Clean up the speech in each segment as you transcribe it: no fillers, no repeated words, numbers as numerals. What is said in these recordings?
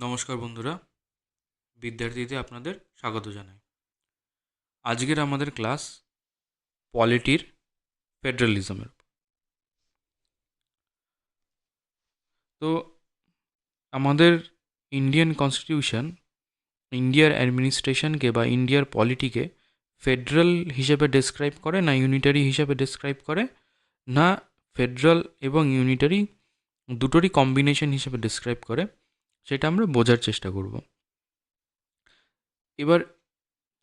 নমস্কার বন্ধুরা, বিদ্যার্থীতে আপনাদের স্বাগত জানাই। আজকের আমাদের ক্লাস পলিটির ফেডারালিজমের। তো আমাদের ইন্ডিয়ান কনস্টিটিউশন ইন্ডিয়ার অ্যাডমিনিস্ট্রেশনকে বা ইন্ডিয়ার পলিটিকে ফেডারাল হিসেবে ডেসক্রাইব করে না ইউনিটারি হিসেবে ডেসক্রাইব করে, না ফেডারাল এবং ইউনিটারি দুটোরই কম্বিনেশন হিসেবে ডেসক্রাইব করে, সেটা আমরা বোঝার চেষ্টা করব। এবার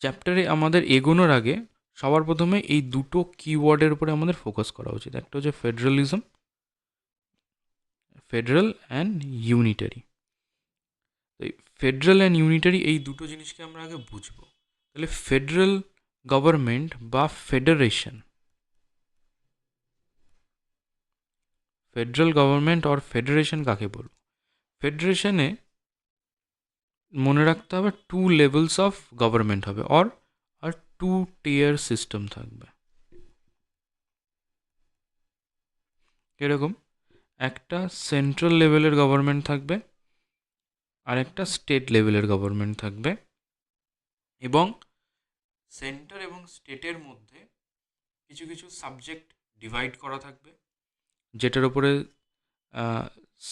চ্যাপ্টারে আমাদের এগোনোর আগে সবার প্রথমে এই দুটো কিওয়ার্ডের উপরে আমাদের ফোকাস করা উচিত। একটা হচ্ছে ফেডারালিজম, ফেডারাল অ্যান্ড ইউনিটারি। তো এই ফেডারাল অ্যান্ড ইউনিটারি এই দুটো জিনিসকে আমরা আগে বুঝবো। তাহলে ফেডারাল গভর্নমেন্ট বা federation, federal government or federation কাকে বলবো? ফেডারেশনে মনে রাখতে হবে টু লেভেলস অফ গভর্নমেন্ট হবে আর টু টিয়ার সিস্টেম থাকবে। এরকম একটা সেন্ট্রাল লেভেলের গভর্নমেন্ট থাকবে আর একটা স্টেট লেভেলের গভর্নমেন্ট থাকবে, এবং সেন্টার এবং স্টেটের মধ্যে কিছু কিছু সাবজেক্ট ডিভাইড করা থাকবে, যেটার উপরে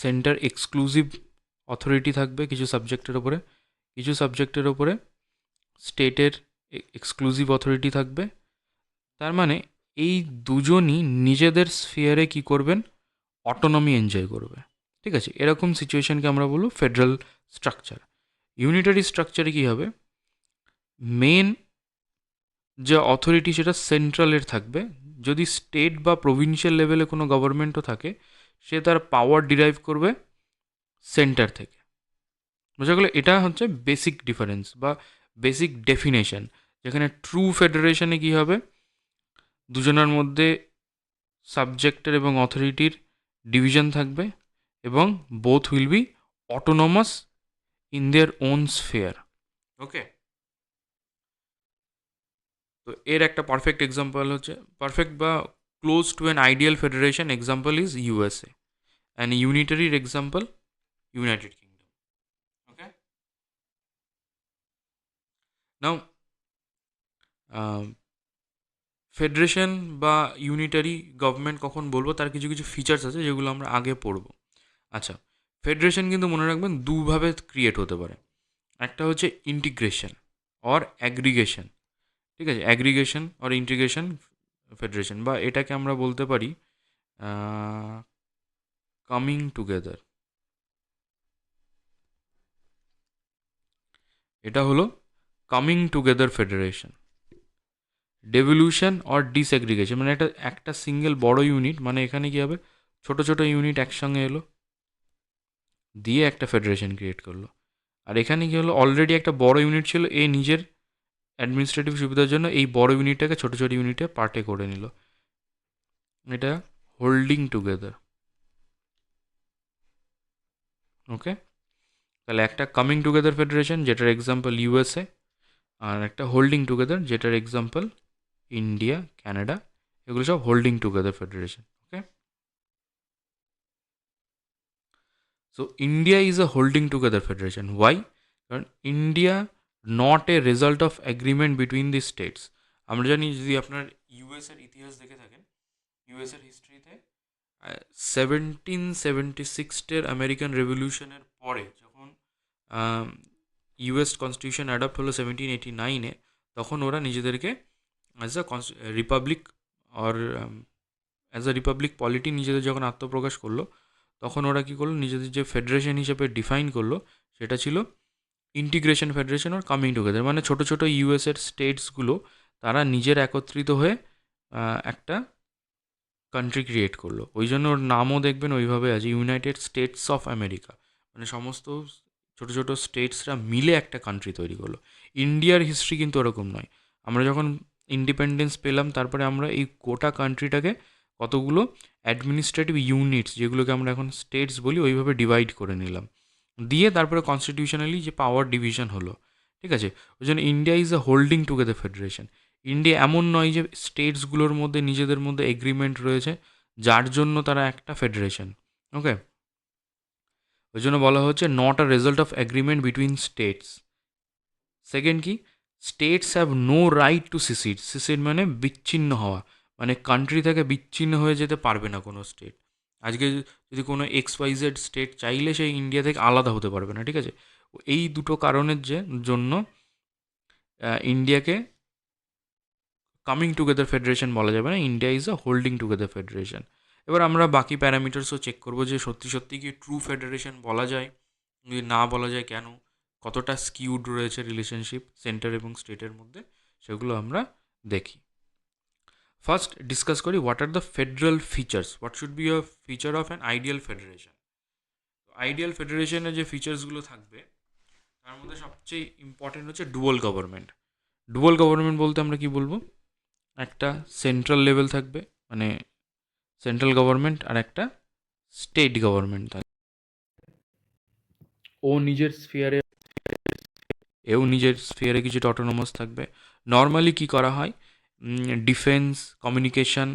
সেন্টার এক্সক্লুসিভ অথরিটি থাকবে কিছু সাবজেক্টের ওপরে, কিছু সাবজেক্টের ওপরে স্টেটের এক্সক্লুসিভ অথরিটি থাকবে। তার মানে এই দুজনই নিজেদের স্ফিয়ারে কি করবেন? অটোনমি এনজয় করবে। ঠিক আছে, এরকম সিচুয়েশনকে আমরা বলবো ফেডারাল স্ট্রাকচার। ইউনিটারি স্ট্রাকচারে কী হবে? মেন যে অথরিটি সেটা সেন্ট্রালের থাকবে। যদি স্টেট বা প্রভিন্সিয়াল লেভেলে কোনো গভর্নমেন্টও থাকে, সে তার পাওয়ার ডিরাইভ করবে সেন্টার থেকে। বোঝা গেল? এটা হচ্ছে বেসিক ডিফারেন্স বা বেসিক ডেফিনেশন। যেখানে ট্রু ফেডারেশনে কী হবে? দুজনের মধ্যে সাবজেক্টের এবং অথরিটির ডিভিশন থাকবে এবং both will be autonomous in their own sphere. Okay, তো এর একটা পারফেক্ট এক্সাম্পল হচ্ছে, পারফেক্ট বা close to an ideal federation example is USA, and ইউনিটারির example United Kingdom. Okay, now federation বা ইউনিটারি গভর্নমেন্ট কখন বলবো তার কিছু কিছু ফিচার্স আছে যেগুলো আমরা আগে পড়বো। আচ্ছা, ফেডারেশন কিন্তু মনে রাখবেন দুভাবে ক্রিয়েট হতে পারে। একটা হচ্ছে ইন্টিগ্রেশন অর অ্যাগ্রিগেশন। ঠিক আছে, অ্যাগ্রিগেশন অর ইন্টিগ্রেশন ফেডারেশন, বা এটাকে আমরা বলতে পারি কামিং টুগেদার। এটা হলো coming together federation. Devolution or ডিসএগ্রিগেশন মানে একটা একটা সিঙ্গেল বড় ইউনিট, মানে এখানে কী হবে? ছোট ছোট ইউনিট একসঙ্গে এলো, দিয়ে একটা ফেডারেশন ক্রিয়েট করলো। আর এখানে কী হলো? অলরেডি একটা বড় ইউনিট ছিল, এ নিজের অ্যাডমিনিস্ট্রেটিভ সুবিধার জন্য এই বড় ইউনিটটাকে ছোট ছোট ইউনিটে পার্টে করে নিল। এটা হোল্ডিং টুগেদার। ওকে, তাহলে একটা কামিং টুগেদার ফেডারেশন যেটার এক্সাম্পল ইউএসএ, আর একটা হোল্ডিং টুগেদার যেটার এক্সাম্পল ইন্ডিয়া, কানাডা। এগুলো সব holding together federation. Okay, so India is a holding together federation. Why? কারণ India not a result of agreement between the states. আমরা জানি, যদি আপনার ইউএসের ইতিহাস দেখে থাকেন, ইউএসের হিস্ট্রিতে 1776 আমেরিকান রেভলিউশনের পরে যখন ইউএস কনস্টিটিউশন অ্যাডপ্ট হলো 1789-এ, তখন ওরা নিজেদেরকে as a Republic or as a Republic polity নিজেদের যখন আত্মপ্রকাশ করলো, তখন ওরা কী করলো? নিজেদের যে ফেডারেশন হিসেবে ডিফাইন করলো সেটা ছিল integration federation are coming together. মানে ছোটো ছোটো ইউএসের স্টেটসগুলো তারা নিজের একত্রিত হয়ে একটা কান্ট্রি ক্রিয়েট করলো। ওই জন্য ওর নামও দেখবেন ওইভাবে আছে, ইউনাইটেড স্টেটস অফ আমেরিকা। মানে সমস্ত ছোটো ছোটো স্টেটসরা মিলে একটা কান্ট্রি তৈরি করলো। ইন্ডিয়ার হিস্ট্রি কিন্তু ওরকম নয়। আমরা যখন ইন্ডিপেন্ডেন্স পেলাম, তারপরে আমরা এই গোটা কান্ট্রিটাকে কতগুলো অ্যাডমিনিস্ট্রেটিভ ইউনিটস, যেগুলোকে আমরা এখন স্টেটস বলি, ওইভাবে ডিভাইড করে নিলাম, দিয়ে তারপরে কনস্টিটিউশনালি যে পাওয়ার ডিভিশন হলো। ঠিক আছে, ওই জন্য India is a holding together federation. India এমন নয় যে স্টেটসগুলোর মধ্যে নিজেদের মধ্যে এগ্রিমেন্ট রয়েছে যার জন্য তারা একটা ফেডারেশন। ওকে, ওই জন্য বলা হচ্ছে not a result of agreement between states. Second কি, states have no right to secede. Secede মানে বিচ্ছিন্ন হওয়া, মানে কান্ট্রি থেকে বিচ্ছিন্ন হয়ে যেতে পারবে না কোনো স্টেট। আজকে যদি কোনো XYZ স্টেট চাইলে সেই ইন্ডিয়া থেকে আলাদা হতে পারবে না, ঠিক আছে। এই দুটো কারণের জন্য ইন্ডিয়াকে কামিং টুগেদার ফেডারেশন বলা যাবে না, India is a holding together federation. এবার আমরা বাকি প্যারামিটার্সও চেক করবো যে সত্যি সত্যি কি ট্রু ফেডারেশন বলা যায়, যদি না বলা যায় কেন, কতটা স্কিউড রয়েছে রিলেশনশিপ সেন্টার এবং স্টেটের মধ্যে, সেগুলো আমরা দেখি। ফার্স্ট ডিসকাস করি what are the federal features, what should be a feature of an ideal federation. Ideal ফেডারেশনের যে ফিচার্সগুলো থাকবে তার মধ্যে সবচেয়ে ইম্পর্টেন্ট হচ্ছে ডুয়াল গভর্নমেন্ট। ডুয়াল গভর্নমেন্ট বলতে আমরা কি বলবো, একটা সেন্ট্রাল লেভেল থাকবে, মানে সেন্ট্রাল গভর্নমেন্ট, আর একটা স্টেট গভর্নমেন্ট থাকবে। এও নিজের স্ফিয়ারে কিছুটা অটোনোমাস থাকবে। নর্মালি কি করা হয়, ডিফেন্স, কমিউনিকেশন,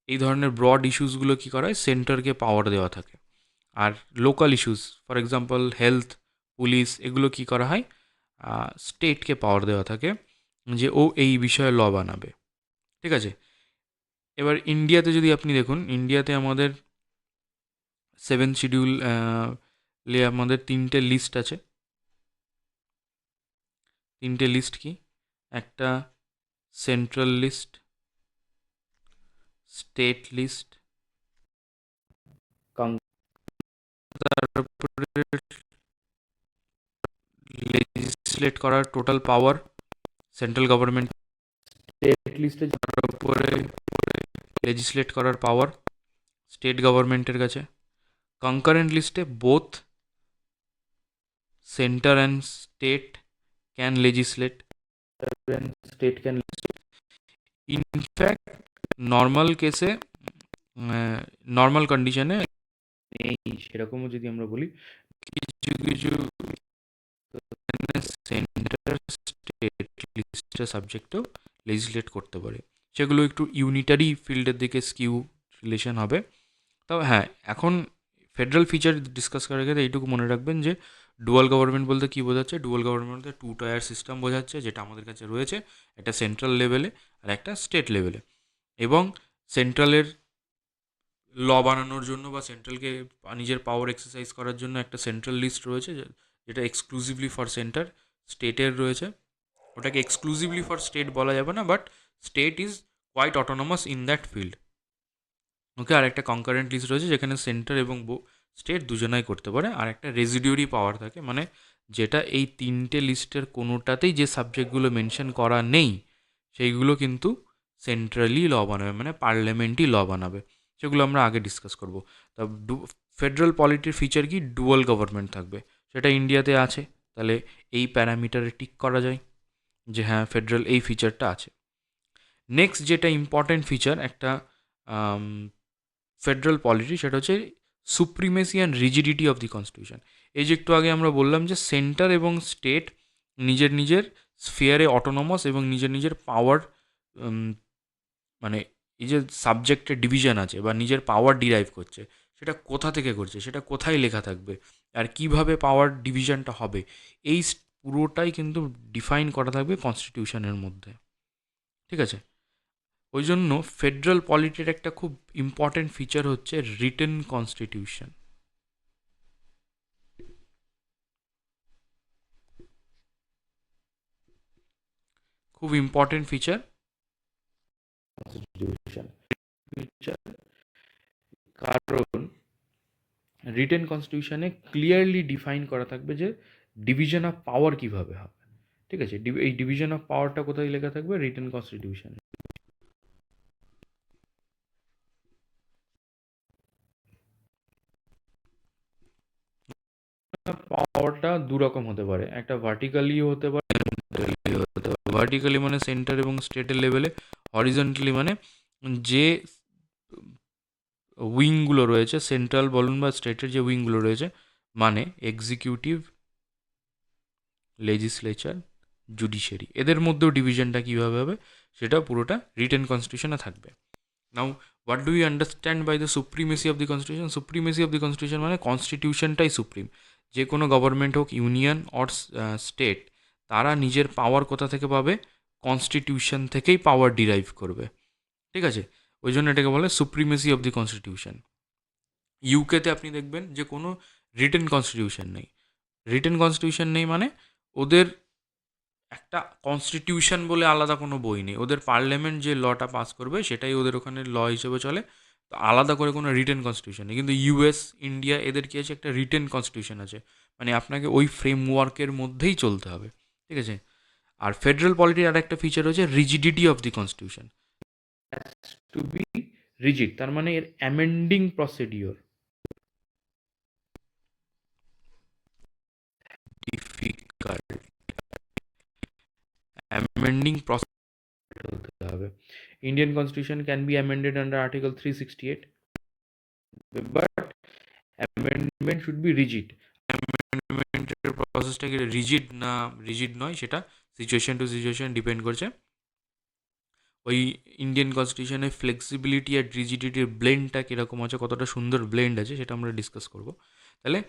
এই ধরনের ব্রড ইস্যুসগুলো কী করা হয়, সেন্টারকে পাওয়ার দেওয়া থাকে। আর local issues, for example health, police, এগুলো কি করা হয়, স্টেটকে পাওয়ার দেওয়া থাকে যে ও এই বিষয়ে ল বানাবে, ঠিক আছে। এবার ইন্ডিয়াতে যদি আপনি দেখুন, ইন্ডিয়াতে আমাদের 7th শিডিউল আমাদের 3টে লিস্ট আছে। 3টে লিস্ট কি, একটা সেন্ট্রাল লিস্ট, স্টেট লিস্ট, তারপরে লেজিসলেট করার total power central government, state লিস্টে যার উপরে লেজিসলেট করার পাওয়ার স্টেট গভর্নমেন্টের কাছে। কনকারেন্ট লিস্টে both centre and state can লেজিসলেট, state can, in fact normal কেসে, নর্মাল কন্ডিশনে এই সেরকমও যদি আমরা বলি, কিছু কিছু সেন্টার স্টেট লিস্টের সাবজেক্টেও লেজিসলেট করতে পারে, সেগুলো একটু ইউনিটারি ফিল্ডের দিকে স্কিউ রিলেশন হবে। তবে হ্যাঁ, এখন ফেডারাল ফিচার ডিসকাস করার ক্ষেত্রে এইটুকু মনে রাখবেন যে ডুয়াল গভর্নমেন্ট বলতে কী বোঝাচ্ছে, ডুয়াল গভর্নমেন্ট বলতে 2 টায়ার সিস্টেম বোঝাচ্ছে, যেটা আমাদের কাছে রয়েছে, একটা সেন্ট্রাল লেভেলে আর একটা স্টেট লেভেলে। এবং সেন্ট্রালের ল বানানোর জন্য বা সেন্ট্রালকে নিজের পাওয়ার এক্সারসাইজ করার জন্য একটা সেন্ট্রাল লিস্ট রয়েছে, যেটা এক্সক্লুসিভলি ফর সেন্টার। স্টেটের রয়েছে, ওটাকে এক্সক্লুসিভলি ফর স্টেট বলা যাবে না, but state is quite autonomous in that field. Okay, আর একটা কনকারেন্ট লিস্ট রয়েছে যেখানে সেন্টার এবং স্টেট দুজনাই করতে পারে, আর একটা রেজিডিউরি পাওয়ার থাকে, মানে যেটা এই 3টে লিস্টের কোনোটাতেই যে সাবজেক্টগুলো মেনশন করা নেই সেইগুলো কিন্তু সেন্ট্রালি ল বানাবে, মানে পার্লামেন্টই ল বানাবে, সেগুলো আমরা আগে ডিসকাস করবো। তা ফেডারাল পলিটির ফিচার কি, ডুয়াল গভর্নমেন্ট থাকবে, সেটা ইন্ডিয়াতে আছে, তাহলে এই প্যারামিটারে টিক করা যায় যে হ্যাঁ ফেডারাল এই ফিচারটা আছে। নেক্সট যেটা ইম্পর্ট্যান্ট ফিচার একটা ফেডারাল পলিটি, সেটা হচ্ছে supremacy and rigidity of the constitution. এই যে একটু আগে আমরা বললাম যে সেন্টার এবং স্টেট নিজের নিজের স্ফিয়ারে অটোনমাস এবং নিজের নিজের পাওয়ার, মানে এই যে সাবজেক্টের ডিভিশন আছে বা নিজের পাওয়ার ডিরাইভ করছে, সেটা কোথা থেকে করছে, সেটা কোথায় লেখা থাকবে, আর কিভাবে পাওয়ার ডিভিশনটা হবে, এই পুরোটাই কিন্তু ডিফাইন করা থাকবে কনস্টিটিউশনের মধ্যে, ঠিক আছে। ওই জন্য ফেডারাল পলিটির একটা খুব ইম্পর্টেন্ট ফিচার হচ্ছে রিটেন কনস্টিটিউশন। খুব ইম্পর্টেন্ট ফিচার কনস্টিটিউশন, কারণ রিটেন কনস্টিটিউশনে ক্লিয়ারলি ডিফাইন করা থাকবে যে ডিভিশন অফ পাওয়ার কিভাবে হবে, ঠিক আছে। এই ডিভিশন অফ পাওয়ারটা কোথায় লেখা থাকবে, রিটেন কনস্টিটিউশনে। পাওয়ারটা দু রকম হতে পারে, একটা ভার্টিক্যালিও হতে পারে, ভার্টিক্যালি মানে সেন্টার এবং স্টেটের লেভেলে, হরিজন্টালি মানে যে উইংগুলো রয়েছে, সেন্ট্রাল বলুন বা স্টেটের যে উইংগুলো রয়েছে, মানে এক্সিকিউটিভ, লেজিসলেচার, জুডিশিয়ারি, এদের মধ্যেও ডিভিশনটা কীভাবে হবে সেটা পুরোটা রিটেন কনস্টিটিউশনে থাকবে। Now what do you understand by the supremacy of the constitution? Supremacy of the constitution মানে কনস্টিটিউশনটাই সুপ্রিম। যে কোনো গভর্নমেন্ট হোক, ইউনিয়ন অর স্টেট, তারা নিজের পাওয়ার কোথা থেকে পাবে? কনস্টিটিউশন থেকেই পাওয়ার ডিরাইভ করবে, ঠিক আছে? ওই জন্য এটাকে বলে সুপ্রিমেসি অফ দি কনস্টিটিউশন। ইউকেতে আপনি দেখবেন যে কোনো রিটেন কনস্টিটিউশন নেই। রিটেন কনস্টিটিউশন নেই মানে ওদের একটা কনস্টিটিউশন বলে আলাদা কোনো বই নেই। ওদের পার্লামেন্ট যে লটা পাস করবে সেটাই ওদের ওখানে ল হিসেবে চলে। তো আলাদা করে কোনো রিটেন কনস্টিটিউশন নেই। কিন্তু ইউএস, ইন্ডিয়া, এদের কি আছে? একটা রিটেন কনস্টিটিউশন আছে। মানে আপনাকে ওই ফ্রেমওয়ার্কের মধ্যেই চলতে হবে, ঠিক আছে? আর ফেডারেল পলিটির আর একটা ফিচার হচ্ছে rigidity of the constitution, to be rigid. তার মানে এর amending procedure difficult, amending process হতে হবে। Indian constitution can be amended under article 368, but amendment should be rigid. অ্যামেন্ডমেন্টের প্রসেসটা কি রিজিড না রিজিড নয়, সেটা সিচুয়েশন টু সিচুয়েশন ডিপেন্ড করছে। ওই ইন্ডিয়ান কনস্টিটিউশনের ফ্লেক্সিবিলিটি আর রিজিডিটির ব্লেন্ডটা কীরকম আছে, কতটা সুন্দর ব্লেন্ড আছে, সেটা আমরা ডিসকাস করব। তাহলে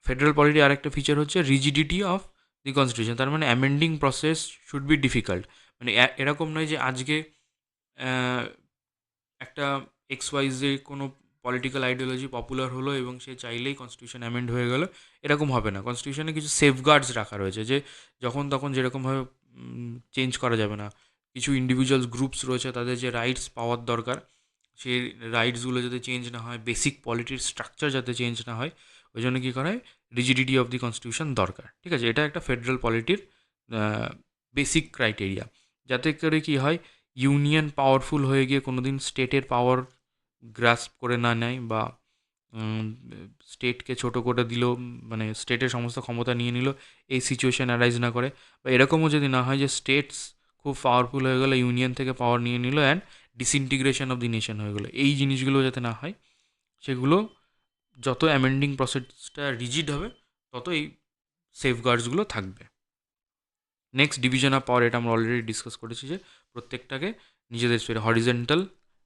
ফেডারেল পলিটি আর একটা ফিচার হচ্ছে রিজিডিটি অফ দি কনস্টিটিউশন। তার মানে amending process should be difficult. মানে এরকম নয় যে আজকে একটা এক্সওয়াইজে কোনো পলিটিক্যাল আইডিওলজি পপুলার হলো এবং সে চাইলেই কনস্টিটিউশন অ্যামেন্ড হয়ে গেল, এরকম হবে না। কনস্টিটিউশনে কিছু সেফগার্ডস রাখা রয়েছে যে যখন তখন যেরকমভাবে চেঞ্জ করা যাবে না। কিছু ইন্ডিভিজুয়ালস গ্রুপস রয়েছে, তাদের যে রাইটস পাওয়ার দরকার, সেই রাইটসগুলো যাতে চেঞ্জ না হয়, বেসিক পলিটির স্ট্রাকচার যাতে চেঞ্জ না হয়, ওই জন্য কী করা হয়? রিজিডিটি অফ দি কনস্টিটিউশন দরকার, ঠিক আছে? এটা একটা ফেডারেল পলিটির বেসিক ক্রাইটেরিয়া, যাতে করে কী হয়, ইউনিয়ন পাওয়ারফুল হয়ে গিয়ে কোনো দিন স্টেটের পাওয়ার গ্রাস্প করে না নেয়, বা স্টেটকে ছোটো করে দিল, মানে স্টেটের সমস্ত ক্ষমতা নিয়ে নিল, এই সিচুয়েশান অ্যারাইজ না করে। বা এরকমও যদি না হয় যে স্টেটস খুব পাওয়ারফুল হয়ে গেলো, ইউনিয়ন থেকে পাওয়ার নিয়ে নিল, and disintegration of the nation হয়ে গেলো, এই জিনিসগুলো যাতে না হয়, সেগুলো যত অ্যামেন্ডিং প্রসেসটা রিজিড হবে তত এই সেফগার্ডসগুলো থাকবে। নেক্সট, ডিভিশন অফ পাওয়ার, এটা আমরা অলরেডি ডিসকাস করেছি যে প্রত্যেকটাকে নিজেদের স্পেরে হরিজেন্টাল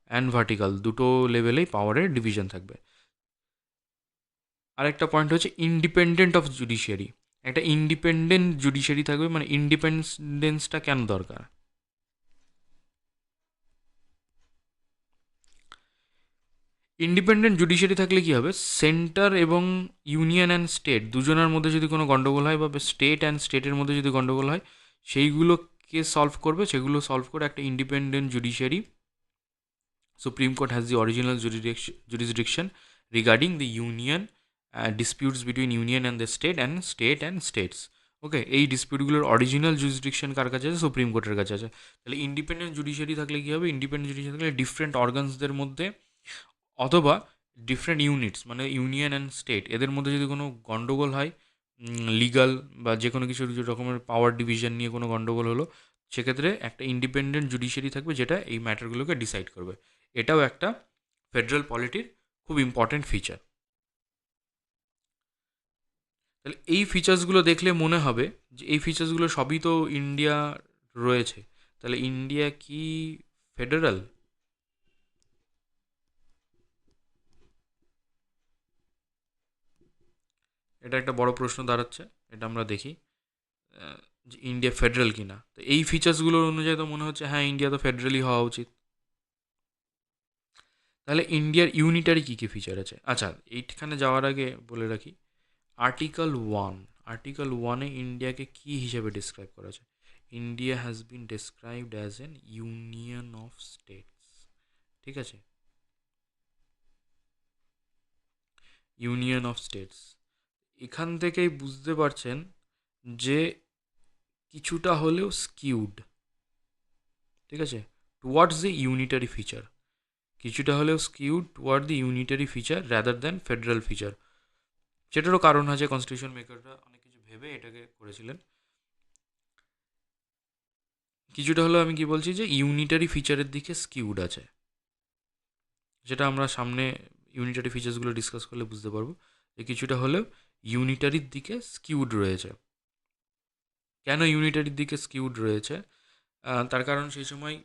অ্যান্ড ভার্টিক্যাল দুটো লেভেলেই পাওয়ারের ডিভিশন থাকবে। আরেকটা পয়েন্ট হচ্ছে ইন্ডিপেন্ডেন্ট অফ জুডিশিয়ারি। একটা ইন্ডিপেন্ডেন্ট জুডিশিয়ারি থাকবে। মানে ইন্ডিপেন্ডেন্সটা কেন দরকার? ইন্ডিপেন্ডেন্ট জুডিশিয়ারি থাকলে কী হবে? সেন্টার এবং ইউনিয়ন অ্যান্ড স্টেট দুজনের মধ্যে যদি কোনো গণ্ডগোল হয়, বা স্টেট অ্যান্ড স্টেটের মধ্যে যদি গণ্ডগোল হয়, সেইগুলোকে সলভ করবে, সেগুলো সলভ করে একটা independent judiciary. Supreme Court has the original jurisdiction regarding the union disputes between union and the state and states. ওকে, এই ডিসপিউটগুলোর অরিজিনাল জুরিসডিকশন কার কাছে আছে? সুপ্রিম কোর্টের কাছে আছে। তাহলে ইন্ডিপেন্ডেন্ট জুডিশিয়ারি থাকলে কী হবে? ইন্ডিপেন্ডেন্ট জুডিশিয়ারি থাকলে ডিফারেন্ট অর্গানসদের মধ্যে, অথবা ডিফারেন্ট ইউনিটস মানে ইউনিয়ন অ্যান্ড স্টেট, এদের মধ্যে যদি কোনো গণ্ডগোল হয়, লিগাল বা যে কোনো কিছু রকমের পাওয়ার ডিভিশন নিয়ে কোনো গণ্ডগোল হলো, সেক্ষেত্রে একটা ইন্ডিপেন্ডেন্ট জুডিশিয়ারি থাকবে যেটা এই ম্যাটারগুলোকে ডিসাইড করবে। এটাও একটা ফেডারেল পলিটির খুব ইম্পর্ট্যান্ট ফিচার। তাহলে এই ফিচার্সগুলো দেখলে মনে হবে যে এই ফিচার্সগুলো সবই তো ইন্ডিয়া রয়েছে, তাহলে ইন্ডিয়া কি ফেডারাল? এটা একটা বড় প্রশ্ন দাঁড়াচ্ছে। এটা আমরা দেখি যে ইন্ডিয়া ফেডারেল কি না। তো এই ফিচার্সগুলোর অনুযায়ী তো মনে হচ্ছে হ্যাঁ, ইন্ডিয়া তো ফেডারেলই হওয়া উচিত। তাহলে ইন্ডিয়ার ইউনিটারি কী কী ফিচার আছে? আচ্ছা, এইখানে যাওয়ার আগে বলে রাখি, আর্টিকেল ওয়ানে ইন্ডিয়াকে কী হিসেবে ডিসক্রাইব করা আছে? India has bin described as an union of states, ঠিক আছে? ইউনিয়ন অফ স্টেটস, এখান থেকেই বুঝতে পারছেন যে কিছুটা হলেও স্কিউড, ঠিক আছে, টুয়ার্ডস দ্য ইউনিটারি ফিচার, কিছুটা হলেও স্কিউড টুয়ার্ড দি unitary feature rather than federal feature. সেটারও কারণ আছে, কনস্টিটিউশন মেকাররা অনেক কিছু ভেবে এটাকে করেছিলেন। কিছুটা হলেও আমি কি বলছি যে ইউনিটারি ফিচারের দিকে স্কিউড আছে, যেটা আমরা সামনে ইউনিটারি ফিচার্সগুলো ডিসকাস করলে বুঝতে পারবো যে কিছুটা হলেও ইউনিটারির দিকে স্কিউড রয়েছে। কেন ইউনিটারির দিকে স্কিউড রয়েছে? তার কারণ সেই সময়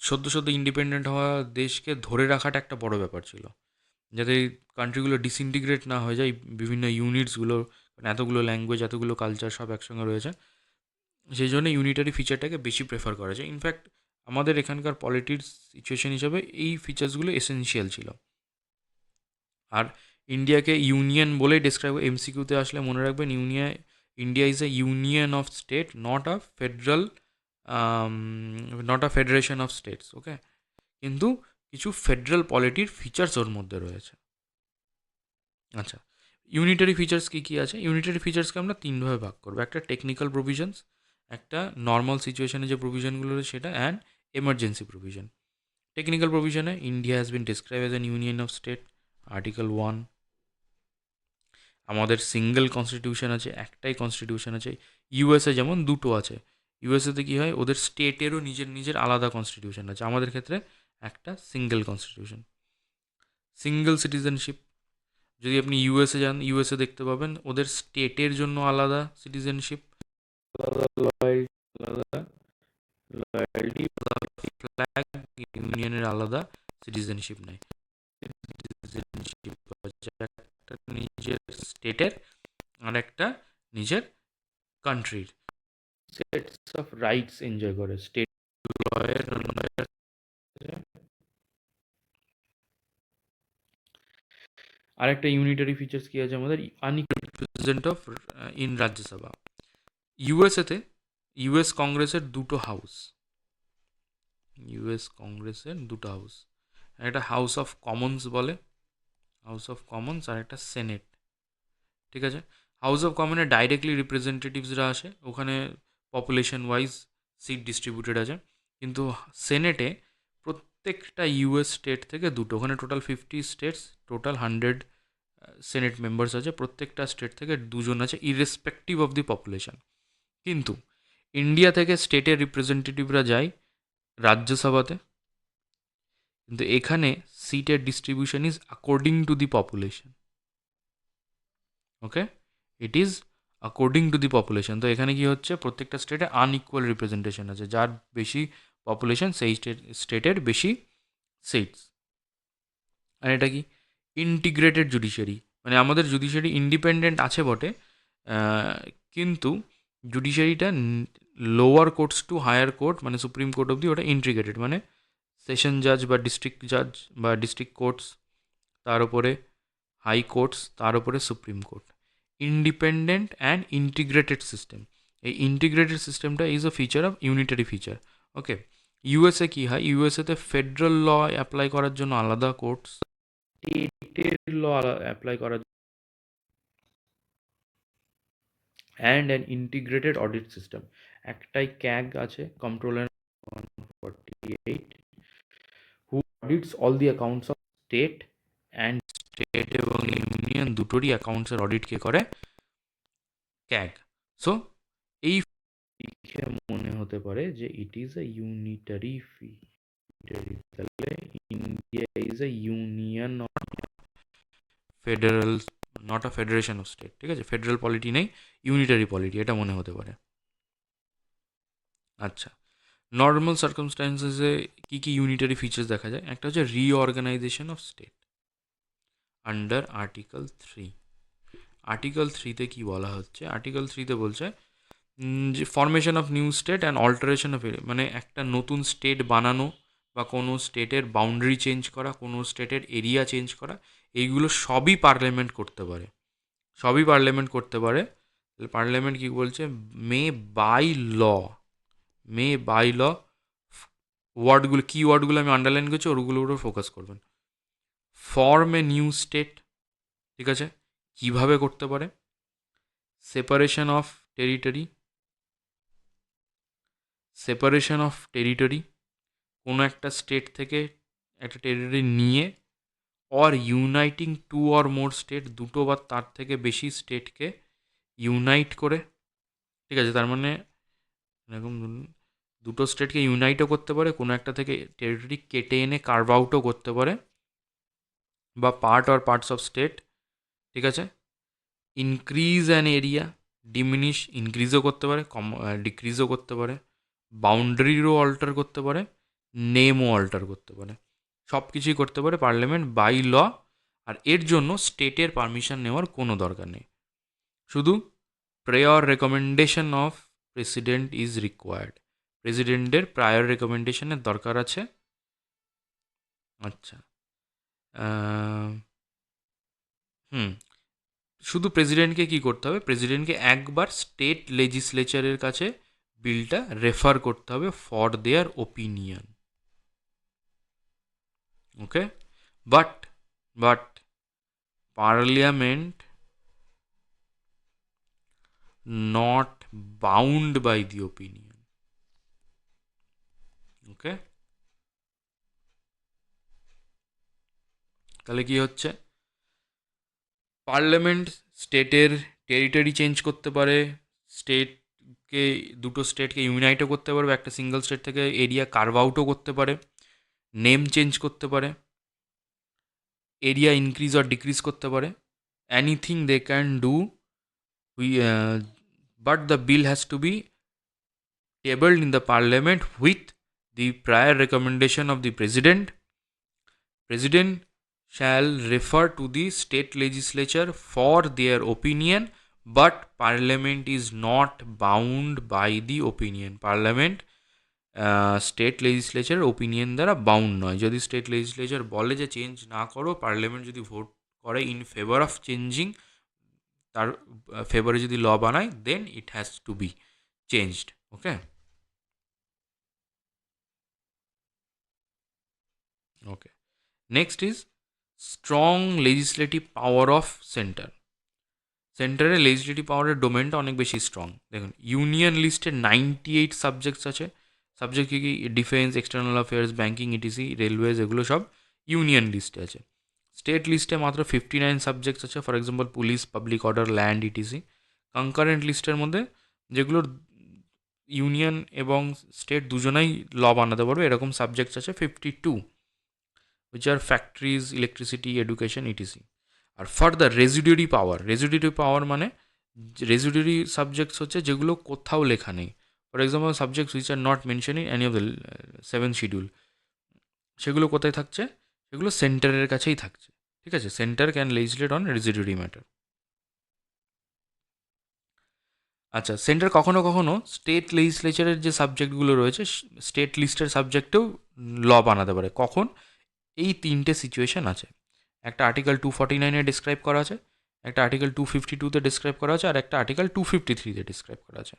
সদ্য সদ্য ইন্ডিপেন্ডেন্ট হওয়া দেশকে ধরে রাখাটা একটা বড় ব্যাপার ছিল, যাতে কান্ট্রিগুলো ডিসইন্টিগ্রেট না হয়ে যায়। বিভিন্ন ইউনিটসগুলো, মানে এতগুলো ল্যাঙ্গুয়েজ, এতগুলো কালচার সব একসঙ্গে রয়েছে, সেই জন্য ইউনিটারি ফিচারটাকে বেশি প্রেফার করা যায়। ইনফ্যাক্ট আমাদের এখানকার পলিটিক্স সিচুয়েশন হিসাবে এই ফিচার্সগুলো এসেনশিয়াল ছিল। আর ইন্ডিয়াকে ইউনিয়ন বলেই ডেসক্রাইব, এমসিকিউতে আসলে মনে রাখবেন, India is a union of state, not a federal, not a federation of states. Okay, কিন্তু কিছু ফেডারেল পলিটির ফিচার্স ওর মধ্যে রয়েছে। আচ্ছা, ইউনিটারি ফিচার্স কী কী আছে? ইউনিটারি ফিচার্সকে আমরা তিনভাবে ভাগ করবো। একটা টেকনিক্যাল প্রভিশনস, একটা নর্মাল সিচুয়েশনে যে প্রভিশনগুলো রয়েছে সেটা, অ্যান্ড এমার্জেন্সি প্রভিশন। টেকনিক্যাল প্রভিশনে India has been describe as an union of state, article 1। আমাদের সিঙ্গেল কনস্টিটিউশন আছে, একটাই কনস্টিটিউশন আছে। ইউএসএ যেমন দুটো আছে, ইউএসএতে কী হয়, ওদের স্টেটেরও নিজের নিজের আলাদা কনস্টিটিউশন আছে। আমাদের ক্ষেত্রে একটা সিঙ্গেল কনস্টিটিউশন। সিঙ্গেল সিটিজেনশিপ, যদি আপনি ইউএসএ যান, ইউএসএ দেখতে পাবেন ওদের স্টেটের জন্য আলাদা সিটিজেনশিপ, আলাদা লয়ালটি, ফ্ল্যাগ, ইউনিয়নের আলাদা সিটিজেনশিপ নেই। সিটিজেনশিপ হচ্ছে একটা নিজের স্টেটের আর একটা নিজের কান্ট্রির। সেটস অফ রাইটস এনজয় করে স্টেট লয়ের। আরেকটা ইউনিটারি ফিচার্স কি আছে আমাদের, unequal represent of in Rajya Sabha. ইউএসএতে ইউএস কংগ্রেসের দুটো হাউস, ইউএস কংগ্রেসের দুটো হাউস, একটা হাউস অফ কমন্স বলে, হাউস অফ কমন্স, আর একটা সেনেট। ঠিক আছে, হাউস অফ কমনে ডাইরেক্টলি রিপ্রেজেন্টেটিভসরা আসে, ওখানে পপুলেশন ওয়াইজ সিট ডিস্ট্রিবিউটেড আছে। কিন্তু সেনেটে প্রত্যেকটা ইউএস স্টেট থেকে দুটো, ওখানে total 50 states, total 100 senate members আছে, প্রত্যেকটা স্টেট থেকে দুজন আছে, ইররেসপেক্টিভ অফ দি পপুলেশন। কিন্তু ইন্ডিয়া থেকে স্টেটের রিপ্রেজেন্টেটিভরা যায় রাজ্যসভাতে, কিন্তু এখানে সিটের distribution is according to the population. Okay, it is according to the population. তো এখানে কি হচ্ছে, প্রত্যেকটা স্টেটে আনইকুয়াল রিপ্রেজেন্টেশন আছে, যার বেশি পপুলেশন সেই স্টেটের বেশি সিটস। আর এটা কি, ইন্টিগ্রেটেড জুডিশিয়ারি, মানে আমাদের জুডিশিয়ারি ইন্ডিপেন্ডেন্ট আছে বটে, কিন্তু জুডিশিয়ারিটা lower courts to higher court, মানে সুপ্রিম কোর্ট অবধি ওটা ইন্টিগ্রেটেড, মানে সেশন জাজ বা ডিস্ট্রিক্ট জাজ বা ডিস্ট্রিক্ট কোর্টস, তার উপরে হাই কোর্টস, তার উপরে supreme court. Independent and integrated system, এই ইন্টিগ্রেটেড সিস্টেমটা is a feature of unitary feature. Okay, USA কী হয়, ইউএসএতে ফেডারেল ল অ্যাপ্লাই করার জন্য আলাদা কোর্টস, স্টেটের ল অ্যাপ্লাই করার, and an integrated audit system. একটাই ক্যাগ আছে, controller 148, who audits all the accounts of state and state এবং ইউনিয়ন দুটোরই অ্যাকাউন্টসের অডিট কে করে, ক্যাগ। সো এই দেখে মনে হতে পারে যে ইট ইজ এ ইউনিটারি তাহলে India is a union, federal, not a federation of state. ঠিক আছে, ফেডারেল পলিটি নেই, ইউনিটারি পলিটি, এটা মনে হতে পারে। আচ্ছা, নর্মাল সার্কামস্ট্যান্সেসে কী কী ইউনিটারি ফিচার্স দেখা যায়? একটা হচ্ছে reorganisation of state under article 3। Article 3তে কী বলা হচ্ছে? আর্টিকেল 3তে বলছে যে formation of new state and alteration of, মানে একটা নতুন স্টেট বানানো বা কোনো স্টেটের বাউন্ডারি চেঞ্জ করা, কোনো স্টেটের এরিয়া চেঞ্জ করা, এইগুলো সবই পার্লামেন্ট করতে পারে, সবই পার্লামেন্ট করতে পারে। পার্লামেন্ট কী বলছে, মে by law, May by law, ওয়ার্ডগুলো, কি ওয়ার্ডগুলো আমি আন্ডারলাইন করছি ওগুলোর উপর ফোকাস করবেন। ফর্ম এ নিউ স্টেট, ঠিক আছে, কিভাবে করতে পারে? Separation of territory, separation of territory, কোনো একটা স্টেট থেকে একটা টেরিটরি নিয়ে, or uniting two or more state, দুটো বা তার থেকে বেশি স্টেটকে ইউনাইট করে। ঠিক আছে, তার মানে এরকম দুটো স্টেটকে ইউনাইটও করতে পারে, কোনো একটা থেকে টেরিটরি কেটে এনে কার্ভ আউটও করতে পারে, বা part or parts of state. ঠিক আছে, ইনক্রিজ অ্যান এরিয়া, ডিমিনিশ, ইনক্রিজও করতে পারে, ডিক্রিজও করতে পারে, বাউন্ডারিরও অল্টার করতে পারে, নেমও অল্টার করতে পারে, সব কিছুই করতে পারে পার্লামেন্ট বাই ল। আর এর জন্য স্টেটের পারমিশন নেওয়ার কোনো দরকার নেই, শুধু prayer recommendation of president is required. প্রেসিডেন্টের প্রায়র রেকমেন্ডেশনের দরকার আছে। আচ্ছা, আহ, হুম, শুধু প্রেসিডেন্টকে কি করতে হবে, প্রেসিডেন্টকে একবার স্টেট লেজিসলেচারের কাছে বিলটা রেফার করতে হবে for their opinion. Okay, but but parliament not bound by the opinion. Okay, তাহলে কি হচ্ছে, পার্লামেন্ট স্টেটের টেরিটরি চেঞ্জ করতে পারে, স্টেটকে, দুটো স্টেটকে ইউনাইটও করতে পারবে, একটা সিঙ্গেল স্টেট থেকে এরিয়া কার্ভ আউটও করতে পারে, নেম চেঞ্জ করতে পারে, এরিয়া ইনক্রিজ অর ডিক্রিজ করতে পারে, anything they can do. We but the bill has to be tabled in the parliament with the prior recommendation of the president. President shall refer to the state legislature for their opinion, but parliament is not bound by the opinion. Parliament state legislature opinion দ্বারা bound নয়। যদি state legislature বলে যে change না করো, parliament যদি vote করে in favour of changing, তার ফেভারে যদি ল বানায়, then it has to be changed. Okay, okay, next is strong legislative power of centre. সেন্টারের লেজিসলেটিভ পাওয়ারের ডোমেনটা অনেক বেশি স্ট্রং। দেখুন, ইউনিয়ন লিস্টে 98 সাবজেক্টস আছে। সাবজেক্ট কি কি, defence, external affairs, banking, etc, railways, এগুলো সব ইউনিয়ন লিস্টে আছে। স্টেট লিস্টে মাত্র 59 সাবজেক্টস আছে, for example police, public order, land, etc. Concurrent লিস্টের মধ্যে, যেগুলোর ইউনিয়ন এবং স্টেট দুজনাই ল বানাতে পারবে, এরকম সাবজেক্টস আছে 52, which are factories, electricity, education, etc. আর ফার্দার রেজিডিউরি পাওয়ার মানে রেজিডিউরি সাবজেক্টস হচ্ছে যেগুলো কোথাও লেখা নেই। For example subjects which are not mention in any of the 7 schedule, সেগুলো কোথায় থাকছে, সেগুলো সেন্টারের কাছেই থাকছে। ঠিক আছে, centre can legislate on residuary matter. আচ্ছা, সেন্টার কখনো কখনো স্টেট লেজিসলেচারের যে সাবজেক্টগুলো রয়েছে, স্টেট লিস্টের সাবজেক্টেও ল বানাতে পারে। কখন, এই তিনটে সিচুয়েশন আছে। একটা আর্টিকেল 249-এ ডিসক্রাইব করা আছে, একটা আর্টিকেল 252-তে ডিসক্রাইব করা আছে, আর একটা আর্টিকেল 253-তে ডিসক্রাইব করা আছে।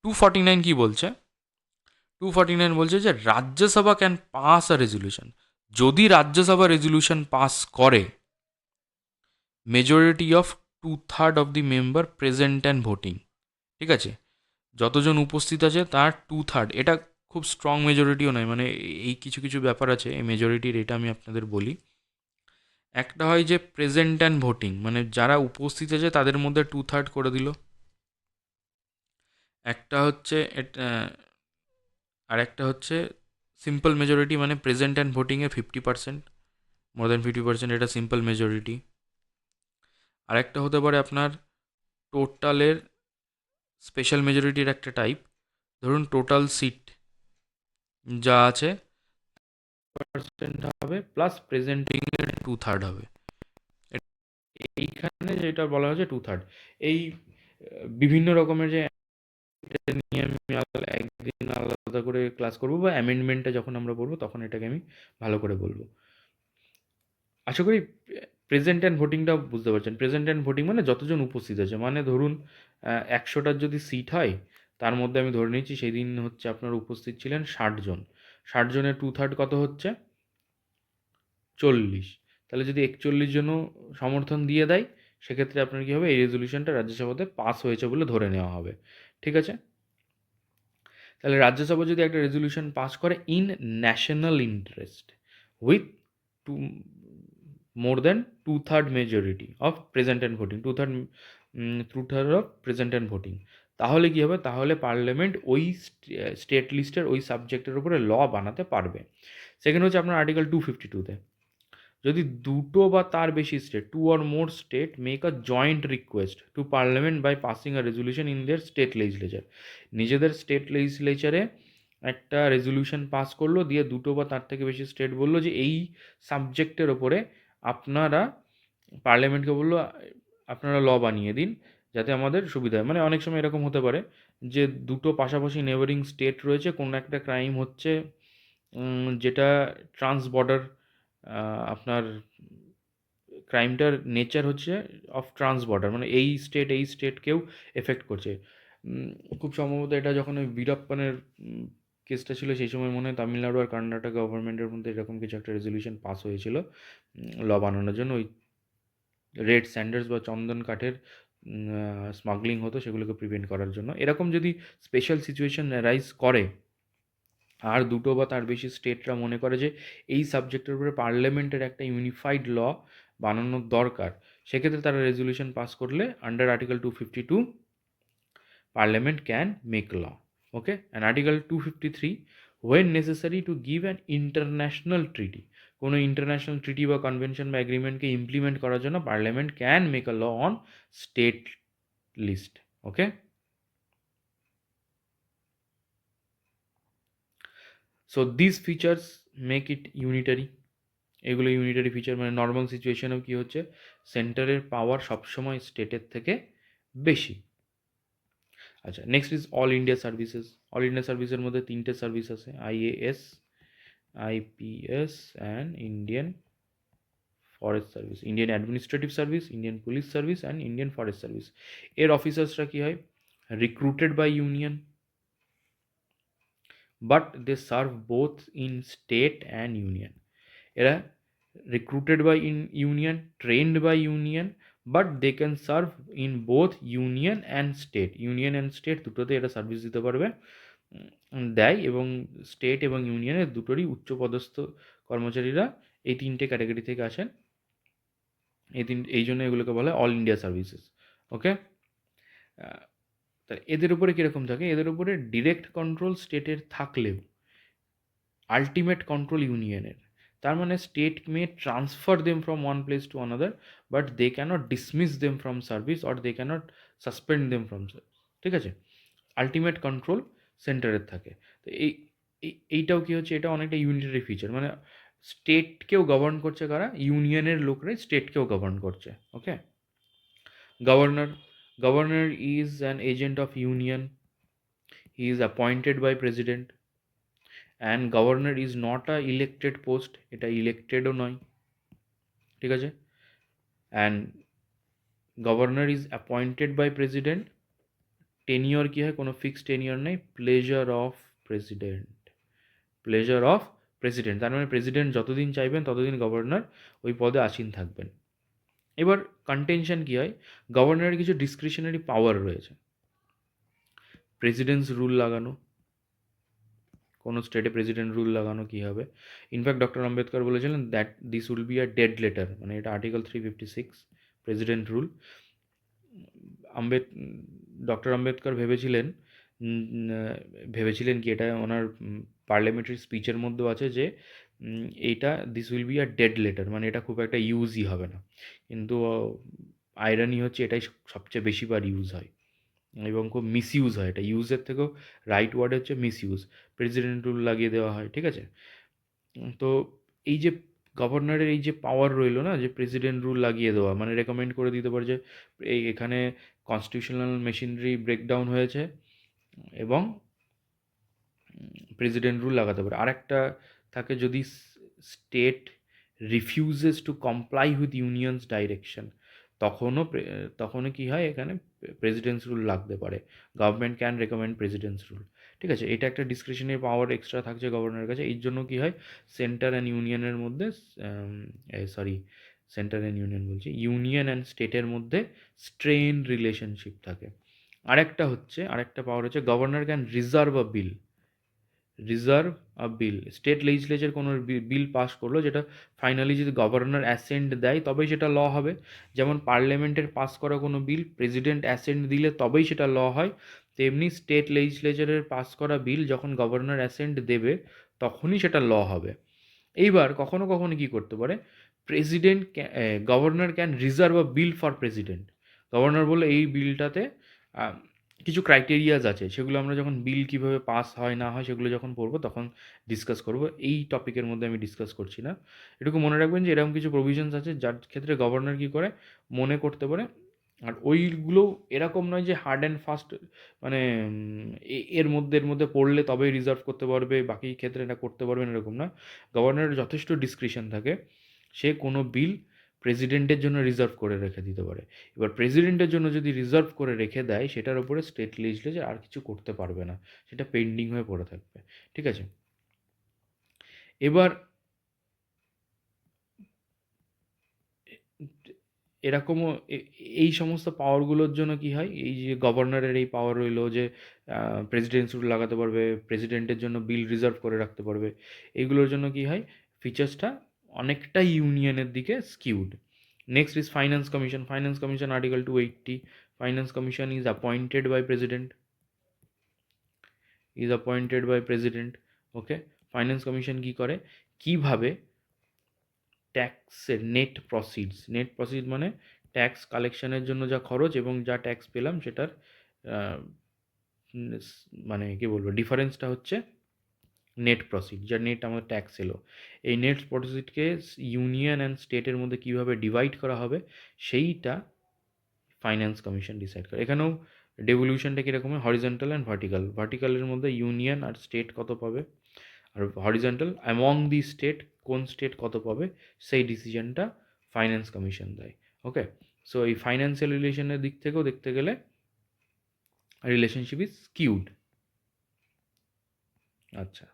249 কি বলছে, 249 বলছে যে Rajya Sabha can pass a resolution, যদি রাজ্যসভা রেজলিউশন পাস করে, majority of 2/3 of the member present and voting. ঠিক আছে, যতজন উপস্থিত আছে তার 2/3, এটা খুব স্ট্রং মেজরিটিও নয়, মানে এই কিছু কিছু ব্যাপার আছে এই মেজরিটির, এটা আমি আপনাদের বলি। একটা হয় যে প্রেজেন্ট অ্যান্ড ভোটিং, মানে যারা উপস্থিত আছে তাদের মধ্যে 2/3 করে দিল। একটা হচ্ছে আর একটা হচ্ছে সিম্পল মেজরিটি, মানে প্রেজেন্ট অ্যান্ড ভোটিংয়ে 50%, মোর দ্যান 50%, এটা সিম্পল মেজরিটি। আর একটা হতে পারে আপনার টোটালের স্পেশাল মেজরিটির একটা টাইপ। ধরুন টোটাল সিট যা আছে পার্সেন্ট হবে, প্লাস প্রেজেন্টিংয়ের 2/3 হবে। এইখানে যেটা বলা হচ্ছে 2/3, এই বিভিন্ন রকমের যে, এটা নিয়ে আমি একদিন আলাদা করে ক্লাস করবো, বা অ্যামেন্ডমেন্টটা যখন আমরা পড়বো তখন এটাকে আমি ভালো করে বলবো। আশা করি প্রেজেন্ট অ্যান্ড ভোটিংটা বুঝতে পারছেন। প্রেজেন্ট অ্যান্ড ভোটিং মানে যতজন উপস্থিত আছে, মানে ধরুন 100টার যদি সিট হয়, তার মধ্যে আমি ধরে নিচ্ছি সেই দিন হচ্ছে আপনার উপস্থিত ছিলেন 60 জন। 60 জনের 2/3 কত হচ্ছে, 40। তাহলে যদি 41 জনও সমর্থন দিয়ে দেয়, সেক্ষেত্রে আপনার কী হবে, এই রেজলিউশনটা রাজ্যসভাতে পাস হয়েছে বলে ধরে নেওয়া হবে। ঠিক আছে, তাহলে রাজ্যসভা যদি একটা রেজলিউশন পাস করে in national interest with two more than 2/3 majority of present and voting, 2/3 of present and voting, তাহলে কী হবে, তাহলে পার্লামেন্ট ওই স্টেট লিস্টের ওই সাবজেক্টের উপরে ল বানাতে পারবে। সেকেন্ড হচ্ছে আপনার আর্টিকেল 252-তে, যদি দুটো বা তার বেশি state, 2 or more state make a joint request to parliament by passing a resolution in their state legislature, নিজেদের স্টেট লেজিসলেচারে একটা রেজলিউশন পাস করলো, দিয়ে দুটো বা তার থেকে বেশি স্টেট বললো যে এই সাবজেক্টের ওপরে আপনারা, পার্লামেন্টকে বললো আপনারা ল বানিয়ে দিন যাতে আমাদের সুবিধা হয়। মানে অনেক সময় এরকম হতে পারে যে দুটো পাশাপাশি নেবারিং স্টেট রয়েছে, কোনো একটা ক্রাইম হচ্ছে যেটা ট্রান্স বর্ডার, আপনার ক্রাইমটার নেচার হচ্ছে অফ ট্রান্স বর্ডার, মানে এই স্টেটকেও এফেক্ট করছে। খুব সম্ভবত এটা যখন ওই বীরাপ্পানের কেসটা ছিল সেই সময় মনে হয় তামিলনাড়ু আর কর্ণাটক গভর্নমেন্টের মধ্যে এরকম কিছু একটা রেজলিউশন পাস হয়েছিল ল বানানোর জন্য, ওই রেড স্যান্ডার্স বা চন্দন কাঠের স্মাগলিং হতো সেগুলোকে প্রিভেন্ট করার জন্য। এরকম যদি স্পেশাল সিচুয়েশন অ্যারাইজ করে আর দুটো বা তার বেশি স্টেটরা মনে করে যে এই সাবজেক্টের উপরে পার্লামেন্টের একটা ইউনিফাইড ল বানানোর দরকার, সেক্ষেত্রে তারা রেজলিউশন পাস করলে under article 252 parliament can make law. Okay, and article 253 when necessary to give an international treaty, কোনো ইন্টারন্যাশনাল ট্রিটি বা কনভেনশন বা এগ্রিমেন্টকে ইমপ্লিমেন্ট করার জন্য parliament can make a law on state list. Okay, so this features make it unitary. এগুলো unitary feature, মানে normal সিচুয়েশনেও কী হচ্ছে, সেন্টারের পাওয়ার সবসময় স্টেটের থেকে বেশি। আচ্ছা, next is all India services. All India সার্ভিসের মধ্যে তিনটে সার্ভিস আছে, IAS, IPS and Indian forest service, Indian administrative service, Indian police service and Indian forest service. এর অফিসার্সরা কী হয়, recruited by union, but they serve both in state and union. এরা recruited by in union, trained by union, but they can serve in both union and state, union and state দুটোতে এরা service দিতে পারবে, দেয়। এবং state এবং ইউনিয়নের দুটোরই উচ্চপদস্থ কর্মচারীরা এই তিনটে ক্যাটাগরি থেকে আসেন। এই জন্য এগুলোকে বলা হয় অল ইন্ডিয়া সার্ভিসেস। ওকে, তা এদের উপরে কীরকম থাকে, এদের উপরে ডিরেক্ট কন্ট্রোল স্টেটের থাকলেও আলটিমেট কন্ট্রোল ইউনিয়নের। তার মানে state may transfer them from one place to another, but they cannot dismiss them from service or they cannot suspend them from service. ঠিক আছে, আলটিমেট কন্ট্রোল সেন্টারের থাকে। তো এইটাও কী হচ্ছে, এটা অনেকটা ইউনিটারি ফিচার, মানে স্টেটকেও গভর্ন করছে কারা, ইউনিয়নের লোকরাই স্টেটকেও গভর্ন করছে। Okay, governor, governor is an agent of union, he is appointed by president, and governor is not a elected post, এটা ইলেক্টেডও নয়। ঠিক আছে, and governor is appointed by president, tenure কী হয়, কোনো ফিক্সড টেনিওর নেই, pleasure of president, pleasure of president. তার মানে প্রেসিডেন্ট যতদিন চাইবেন ততদিন গভর্নর ওই পদে আসীন থাকবেন। এবার কন্টেনশন কী হয়, গভর্নরের কিছু ডিসক্রিশনারি পাওয়ার রয়েছে, প্রেসিডেন্টস রুল লাগানো, কোনো স্টেটে প্রেসিডেন্ট রুল লাগানো কী হবে। ইনফ্যাক্ট ডক্টর আম্বেদকর বলেছিলেন that this will be a dead letter, মানে এটা article 356 president rule. Doctor Ambedkar ভেবেছিলেন কি, এটা ওনার পার্লামেন্টারি স্পিচের মধ্যেও আছে যে এইটা this will be a dead letter, মানে এটা খুব একটা ইউজই হবে না। কিন্তু আইরানি হচ্ছে এটাই সবচেয়ে বেশিবার ইউজ হয় এবং খুব মিসইউজ হয়। এটা ইউজের থেকেও রাইট ওয়ার্ড হচ্ছে মিসইউজ। প্রেসিডেন্ট রুল লাগিয়ে দেওয়া হয়, ঠিক আছে। তো এই যে গভর্নরের এই যে পাওয়ার রইলো না, যে প্রেসিডেন্ট রুল লাগিয়ে দেওয়া, মানে রেকমেন্ড করে দিতে পারে যে এখানে কনস্টিটিউশনাল মেশিনারি ব্রেকডাউন হয়েছে এবং প্রেসিডেন্ট রুল লাগাতে পারে। আরেকটা থাকে, যদি state refuses to comply with unions direction, তখনও কী হয়, এখানে প্রেসিডেন্টস রুল লাগতে পারে। Government can recommend presidents rule. ঠিক আছে, এটা একটা ডিসক্রিশনারি পাওয়ার এক্সট্রা থাকছে গভর্নরের কাছে। এই জন্য কী হয়, সেন্টার অ্যান্ড ইউনিয়নের মধ্যে, সেন্টার অ্যান্ড ইউনিয়ন বলছি, ইউনিয়ন অ্যান্ড স্টেটের মধ্যে স্ট্রেন রিলেশনশিপ থাকে। আরেকটা পাওয়ার হচ্ছে governor can reserve a bill. State legislature কোনো বিল পাস করলো, যেটা ফাইনালি যদি গভর্নর অ্যাসেন্ট দেয় তবেই সেটা ল হবে। যেমন পার্লামেন্টের পাস করা কোনো বিল প্রেসিডেন্ট অ্যাসেন্ট দিলে তবেই সেটা ল হয়, তেমনি স্টেট লেজিসলেচারের পাস করা বিল যখন গভর্নর অ্যাসেন্ট দেবে তখনই সেটা ল হবে। এইবার কখনো কখনো কী করতে পারে, governor can reserve a bill for president. Governor বলে এই বিলটাতে কিছু ক্রাইটেরিয়াস আছে, সেগুলো আমরা যখন বিল কীভাবে পাস হয় না হয় সেগুলো যখন পড়বো তখন ডিসকাস করব। এই টপিকের মধ্যে আমি ডিসকাস করছি না। এটুকু মনে রাখবেন যে এরকম কিছু প্রভিশনস আছে যার ক্ষেত্রে গভর্নর কী করে মনে করতে পারে। আর ওইগুলো এরকম নয় যে হার্ড অ্যান্ড ফাস্ট, মানে এর মধ্যে পড়লে তবেই রিজার্ভ করতে পারবে, বাকি ক্ষেত্রে এটা করতে পারবে না, এরকম না। গভর্নরের যথেষ্ট ডিসক্রিশন থাকে, সে কোনো বিল প্রেসিডেন্টের জন্য রিজার্ভ করে রেখে দিতে পারে। এবার প্রেসিডেন্টের জন্য যদি রিজার্ভ করে রেখে দেয়, সেটার উপরে স্টেট লেজিসলেচার আর কিছু করতে পারবে না, সেটা পেন্ডিং হয়ে পড়ে থাকবে। ঠিক আছে, এবার এরকমও এই সমস্ত পাওয়ারগুলোর জন্য কি হয়, এই যে গভর্নরের এই পাওয়ার রইলো যে প্রেসিডেন্ট রুল লাগাতে পারবে, প্রেসিডেন্টের জন্য বিল রিজার্ভ করে রাখতে পারবে, এইগুলোর জন্য কি হয়, ফিচার্সটা অনেকটা ইউনিয়নের দিকে skewed. Next is finance commission. Finance commission article 280। Finance commission is appointed by president, okay. Finance commission কি করে, কিভাবে ট্যাক্সের নেট প্রসিড মানে ট্যাক্স কালেকশনের জন্য যা খরচ এবং যা ট্যাক্স পেলাম সেটার মানে কি বলবো, ডিফারেন্সটা হচ্ছে নেট প্রসিড, যা নেট আমাদের ট্যাক্স এলো। এই নেট প্রসিডকে ইউনিয়ন অ্যান্ড স্টেটের মধ্যে কীভাবে ডিভাইড করা হবে সেইটা ফাইন্যান্স কমিশন ডিসাইড করে। এখানেও ডেভলিউশনটা কীরকম হয়, হরিজন্টাল অ্যান্ড ভার্টিক্যালের মধ্যে ইউনিয়ন আর স্টেট কত পাবে, আর হরিজন্টাল অ্যামং দি স্টেট কোন স্টেট কত পাবে, সেই ডিসিশনটা ফাইন্যান্স কমিশন দেয়। ওকে, সো এই ফাইন্যান্সিয়াল রিলেশনের দিক থেকেও দেখতে গেলে রিলেশনশিপ ইজ স্কিউড। আচ্ছা,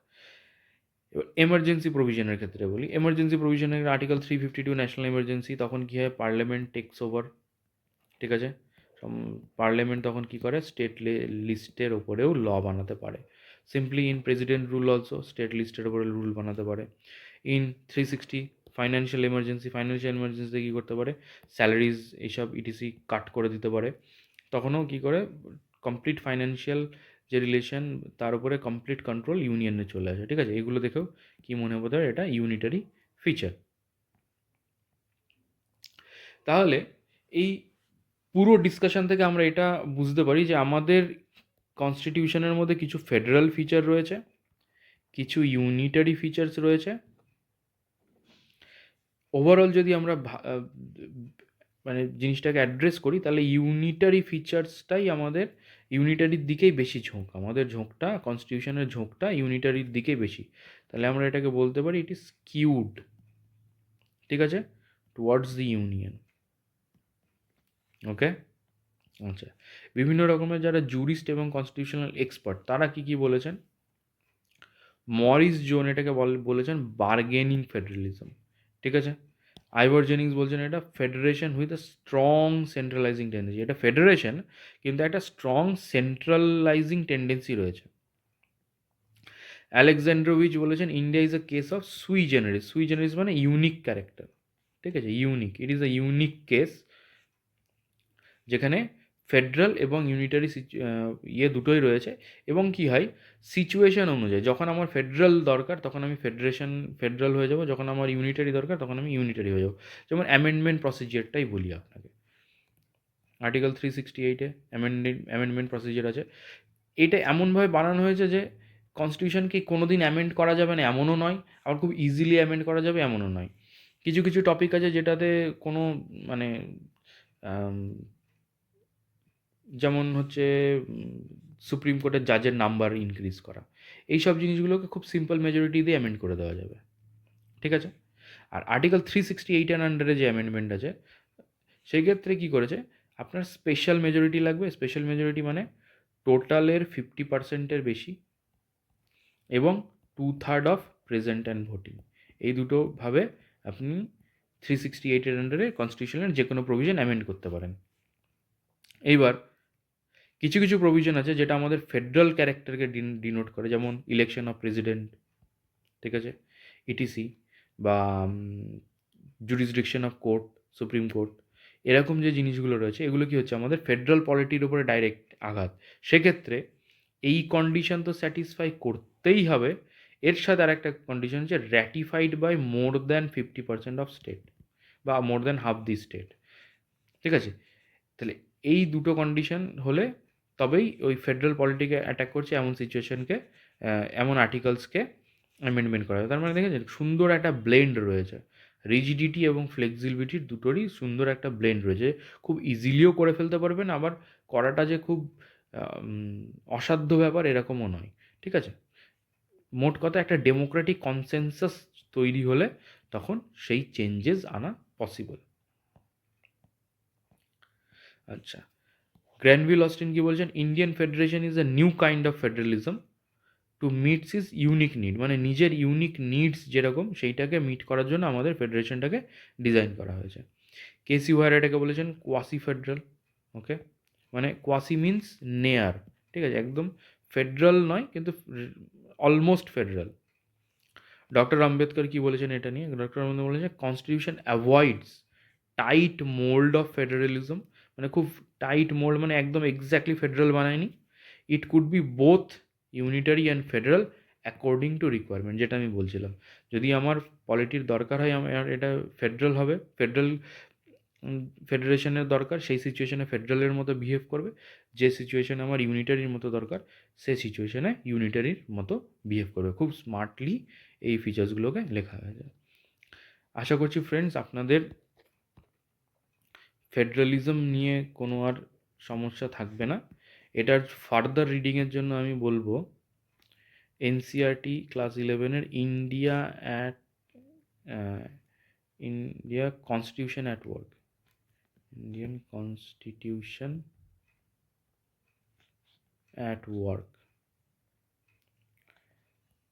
এবার এমার্জেন্সি প্রভিশনের ক্ষেত্রে বলি। এমার্জেন্সি প্রভিশনের আর্টিকেল 352 ন্যাশনাল এমার্জেন্সি, তখন কী হয়, পার্লামেন্ট টেক্স ওভার। ঠিক আছে, পার্লামেন্ট তখন কী করে, স্টেট লিস্টের ওপরেও ল বানাতে পারে। Simply in president rule also state লিস্টের ওপরে রুল বানাতে পারে। ইন 360 ফাইন্যান্সিয়াল এমার্জেন্সিতে কী করতে পারে, স্যালারিজ এইসব ইটিসি কাট করে দিতে পারে। তখনও কী করে, কমপ্লিট ফাইন্যান্সিয়াল যে রিলেশন তার উপরে কমপ্লিট কন্ট্রোল ইউনিয়নে চলে আসে। ঠিক আছে, এগুলো দেখেও কি মনে হতে পারে, এটা ইউনিটারি ফিচার। তাহলে এই পুরো ডিসকাশন থেকে আমরা এটা বুঝতে পারি যে আমাদের কনস্টিটিউশনের মধ্যে কিছু ফেডারাল ফিচার রয়েছে, কিছু ইউনিটারি ফিচার্স রয়েছে। ওভারঅল যদি আমরা মানে জিনিসটাকে অ্যাড্রেস করি, তাহলে ইউনিটারি ফিচার্সটাই আমাদের, ইউনিটারির দিকেই বেশি ঝোঁক, আমাদের ঝোঁকটা, কনস্টিটিউশনের ঝোঁকটা ইউনিটারির দিকেই বেশি। তাহলে আমরা এটাকে বলতে পারি ইট ইজ স্কিউড, ঠিক আছে, টুয়ার্ডস দি ইউনিয়ন। ওকে, আচ্ছা, বিভিন্ন রকমের যারা জুরিস্ট এবং কনস্টিটিউশনাল এক্সপার্ট তারা কি বলেছেন, মরিস জোন এটাকে বলেছেন বার্গেনিং ফেডারেলিজম। ঠিক আছে, আইভার জেনিংস বলছেন এটা federation with a strong centralizing tendency. এটা ফেডারেশন কিন্তু একটা স্ট্রং সেন্ট্রালাইজিং টেন্ডেন্সি রয়েছে। আলেকজান্ড্রোভিচ বলেছেন India is a case of sui generis মানে ইউনিক ক্যারেক্টার। ঠিক আছে, unique, it is a unique case যেখানে ফেডারাল এবং ইউনিটারি দুটোই রয়েছে। এবং কি হয়, সিচুয়েশন অনুযায়ী, যখন আমার ফেডারাল দরকার তখন আমি ফেডারাল হয়ে যাব, যখন আমার ইউনিটারি দরকার তখন আমি ইউনিটারি হয়ে যাব। যেমন অ্যামেন্ডমেন্ট প্রসিজিয়ারটাই বলি আপনাকে, আর্টিকেল 368-এ অ্যামেন্ডমেন্ট প্রসিজিয়ার আছে। এটা এমনভাবে বানানো হয়েছে যে কনস্টিটিউশনকে কোনো দিন অ্যামেন্ড করা যাবে না এমনও নয়, আবার খুব ইজিলি অ্যামেন্ড করা যাবে এমনও নয়। কিছু কিছু টপিক আছে যেটাতে কোনো মানে যেমন হচ্ছে সুপ্রিম কোর্টের জাজের নাম্বার ইনক্রিজ করা, এই সব জিনিসগুলোকে খুব সিম্পল মেজরিটি দিয়ে অ্যামেন্ড করে দেওয়া যাবে। ঠিক আছে, আর আর্টিকেল 368-এর আন্ডারে যে অ্যামেন্ডমেন্ট আছে সেই ক্ষেত্রে কী করেছে, আপনার স্পেশাল মেজরিটি লাগবে। স্পেশাল মেজরিটি মানে টোটালের 50%-এর বেশি এবং 2/3 অফ প্রেজেন্ট অ্যান্ড ভোটিং, এই দুটোভাবে আপনি 368-এর আন্ডারে কনস্টিটিউশনের যে কোনো প্রভিশন অ্যামেন্ড করতে পারেন। এইবার কিছু কিছু প্রভিশন আছে যেটা আমাদের ফেডারাল ক্যারেক্টারকে ডিনোট করে, যেমন ইলেকশন অফ প্রেসিডেন্ট, ঠিক আছে, ইটিসি, বা jurisdiction of court, supreme court, এরকম যে জিনিসগুলো রয়েছে এগুলো কি হচ্ছে আমাদের ফেডারাল পলিটির উপরে ডাইরেক্ট আঘাত। সেক্ষেত্রে এই কন্ডিশন তো স্যাটিসফাই করতেই হবে, এর সাথে আর একটা কন্ডিশন হচ্ছে ratified by more than 50% of state বা more than half the state. ঠিক আছে, তাহলে এই দুটো কন্ডিশন হলে তবেই ওই ফেডারেল পলিটিকে অ্যাটাক করছে এমন সিচুয়েশনকে, এমন আর্টিকেলসকে অ্যামেন্ডমেন্ট করা হয়। তার মানে দেখেছেন সুন্দর একটা ব্লেন্ড রয়েছে, রিজিডিটি এবং ফ্লেক্সিবিলিটির দুটোরই সুন্দর একটা ব্লেন্ড রয়েছে। খুব ইজিলিও করে ফেলতে পারবেন, আবার করাটা যে খুব অসাধ্য ব্যাপার এরকমও নয়, ঠিক আছে। মোট কথা একটা ডেমোক্রেটিক কনসেনসাস তৈরি হলে তখন সেই চেঞ্জেস আনা পসিবল। আচ্ছা, গ্র্যানভিল অস্টিন কি বলছেন, Indian federation is a new kind of federalism to meets is unique need, মানে নিজের ইউনিক নিডস যেরকম সেইটাকে মিট করার জন্য আমাদের ফেডারেশনটাকে ডিজাইন করা হয়েছে। কেসি ওয়ার এটাকে বলেছেন কোয়াসি ফেডারেল। ওকে, মানে কোয়াসি মিন্স নেয়ার, ঠিক আছে, একদম ফেডারাল নয় কিন্তু অলমোস্ট ফেডারাল। ডক্টর আম্বেদকর কি বলেছেন এটা নিয়ে, ডক্টর আম্বেদকর বলেছেন constitution avoids tight mould of federalism, মানে খুব টাইট মোল্ড মানে একদম এক্স্যাক্টলি ফেডারেল বানায়নি। It could be both unitary and federal according to requirement, যেটা আমি বলছিলাম, যদি আমার পলিটির দরকার হয় আমার এটা ফেডারাল হবে, ফেডারাল ফেডারেশনের দরকার সেই সিচুয়েশনে ফেডারেলের মতো বিহেভ করবে, যে সিচুয়েশনে আমার ইউনিটারির মতো দরকার সেই সিচুয়েশনে ইউনিটারির মতো বিহেভ করবে। খুব স্মার্টলি এই ফিচার্সগুলোকে লেখা হয়েছে। আশা করছি ফ্রেন্ডস আপনাদের ফেডারালিজম নিয়ে কোনো আর সমস্যা থাকবে না। এটার ফার্দার রিডিংয়ের জন্য আমি বলবো এনসিআরটি ক্লাস 11-এর India constitution at work, Indian constitution at work,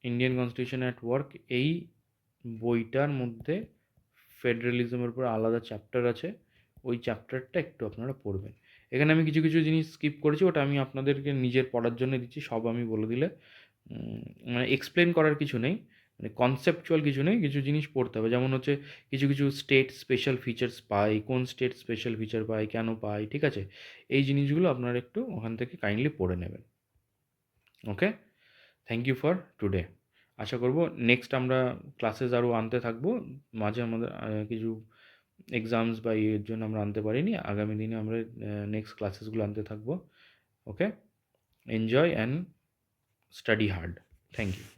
Indian constitution at work, এই বইটার মধ্যে ফেডারালিজমের উপর আলাদা চ্যাপ্টার আছে, ওই চ্যাপ্টারটা একটু আপনারা পড়বেন। এখানে আমি কিছু কিছু জিনিস স্কিপ করেছি, ওটা আমি আপনাদেরকে নিজের পড়ার জন্য দিচ্ছি, সব আমি বলে দিলে মানে এক্সপ্লেন করার কিছু নেই, মানে কনসেপচুয়াল কিছু নেই, কিছু জিনিস পড়তে হবে। যেমন হচ্ছে কিছু কিছু স্টেট স্পেশাল ফিচার্স পায়, কোন স্টেট স্পেশাল ফিচার পায়, কেন পায়, ঠিক আছে, এই জিনিসগুলো আপনারা একটু ওখান থেকে কাইন্ডলি পড়ে নেবেন। ওকে, থ্যাংক ইউ ফর টুডে। আশা করব নেক্সট আমরা ক্লাসেস আরও আনতে থাকবো, মাঝে আমাদের কিছু এক্সামস বা এর জন্য আমরা আনতে পারিনি, আগামী দিনে আমরা নেক্সট ক্লাসেসগুলো আনতে থাকবো। Okay, enjoy and study hard. Thank you.